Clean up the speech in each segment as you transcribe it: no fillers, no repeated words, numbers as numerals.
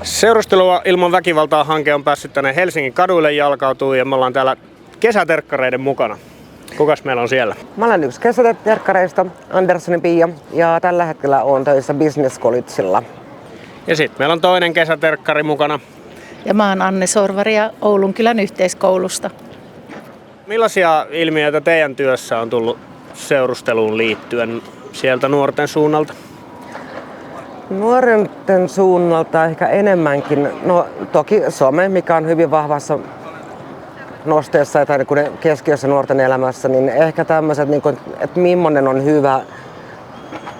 Seurustelua ilman väkivaltaa -hanke on päässyt tänne Helsingin kaduille jalkautumaan ja me ollaan täällä kesäterkkareiden mukana. Kukas meillä on siellä? Mä olen yksi kesäterkkareista, Anderssonin Pia, ja tällä hetkellä olen töissä Business Collegella. Ja sitten meillä on toinen kesäterkkari mukana. Ja mä oon Anne Sorvari ja Oulunkylän yhteiskoulusta. Millaisia ilmiöitä teidän työssä on tullut seurusteluun liittyen sieltä nuorten suunnalta? Nuorten suunnalta ehkä enemmänkin, no toki some, mikä on hyvin vahvassa nosteessa tai keskiössä nuorten elämässä, niin ehkä tämmöiset, että millainen on hyvä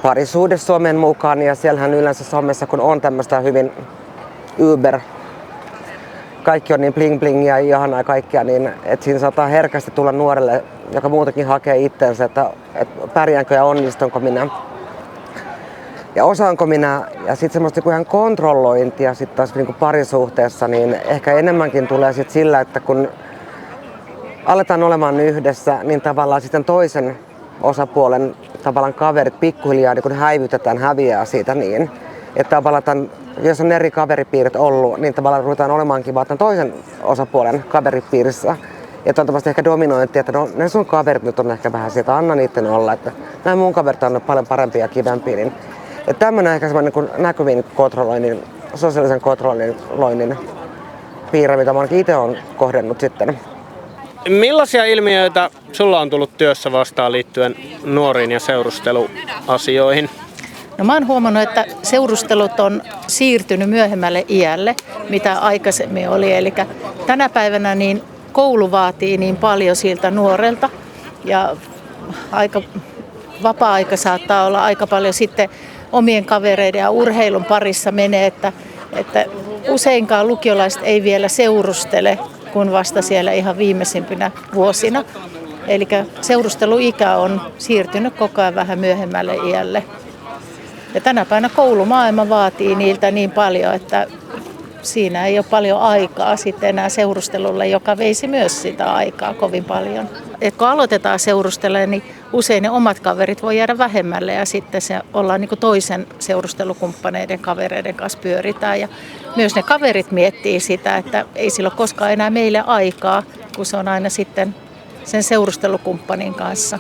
parisuhde somen mukaan, ja siellähän yleensä somessa, kun on tämmöistä hyvin Uber, kaikki on niin bling bling ja ihanaa kaikkea, niin että siinä saattaa herkästi tulla nuorelle, joka muutenkin hakee itsensä, että pärjäänkö ja onnistunko minä ja osaanko minä, ja sitten semmoista ihan kontrollointia sitten taas parisuhteessa, niin ehkä enemmänkin tulee sitten sillä, että kun aletaan olemaan yhdessä, niin tavallaan sitten toisen osapuolen tavallaan kaverit pikkuhiljaa niin kun häivytetään, häviää siitä niin, että tavallaan jos on eri kaveripiirit ollut, niin tavallaan ruvetaan olemaankin vaan toisen osapuolen kaveripiirissä. Että on tämmöistä ehkä dominointia, että no, ne sun kaverit nyt on ehkä vähän sieltä, anna niitten olla, että nämä mun kaverit on paljon parempia ja kivempiä. Niin, että tämmöinen ehkä semmoinen niin näkyvin kontrolloinnin, sosiaalisen kontrolloinnin piirre, mitä mä itse olen kohdannut sitten. Millaisia ilmiöitä sulla on tullut työssä vastaan liittyen nuoriin ja seurusteluasioihin? No mä oon huomannut, että seurustelut on siirtynyt myöhemmälle iälle, mitä aikaisemmin oli. Eli tänä päivänä niin koulu vaatii niin paljon siltä nuorelta ja vapaa-aika saattaa olla aika paljon sitten omien kavereiden ja urheilun parissa menee, että useinkaan lukiolaiset ei vielä seurustele kun vasta siellä ihan viimeisimpinä vuosina. Eli seurusteluikä on siirtynyt koko ajan vähän myöhemmälle iälle. Ja tänä päivänä koulumaailma vaatii niiltä niin paljon, että siinä ei ole paljon aikaa sitten enää seurustelulle, joka veisi myös sitä aikaa kovin paljon. Et kun aloitetaan seurustelemaan, niin usein ne omat kaverit voi jäädä vähemmälle ja sitten se ollaan niin kuin toisen seurustelukumppaneiden kavereiden kanssa pyöritään. Ja myös ne kaverit miettii sitä, että ei sillä ole koskaan enää meille aikaa, kun se on aina sitten sen seurustelukumppanin kanssa.